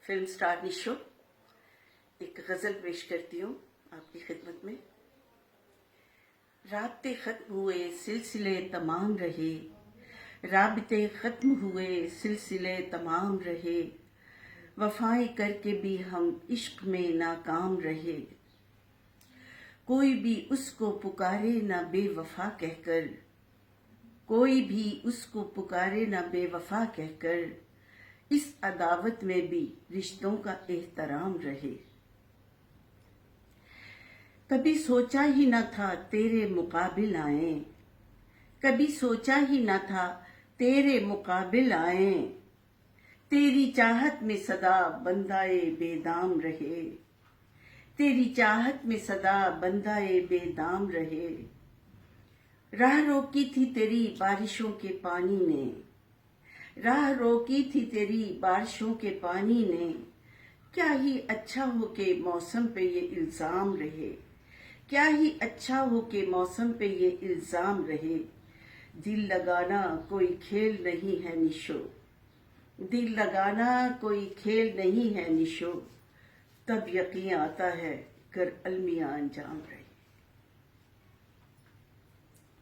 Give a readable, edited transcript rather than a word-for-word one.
Film star نشو ایک غزل پیش کرتی ہوں آپ کی خدمت میں۔ رابطے ختم ہوئے سلسلے تمام رہے، رابطے ختم ہوئے سلسلے تمام رہے، وفائیں کر کے بھی ہم عشق میں ناکام رہے، کوئی بھی اس کو پکارے نہ بے وفا کہہ کر، کوئی بھی اس کو پکارے نہ بے وفا کہہ کر، اس عداوت میں بھی رشتوں کا احترام رہے۔ کبھی سوچا ہی نہ تھا تیرے مقابل آئیں، کبھی سوچا ہی نہ تھا تیرے مقابل آئیں، تیری چاہت میں صدا بندائے بے دام رہے، تیری چاہت میں صدا بندائے بے دام رہے، راہ روکی تھی تیری بارشوں کے پانی نے، راہ روکی تھی تیری بارشوں کے پانی نے، کیا ہی اچھا ہو کہ موسم پہ یہ الزام رہے، کیا ہی اچھا ہو کہ موسم پہ یہ الزام رہے، دل لگانا کوئی کھیل نہیں ہے نشو، دل لگانا کوئی کھیل نہیں ہے نشو، تب یقین آتا ہے گر المیاں انجام رہے۔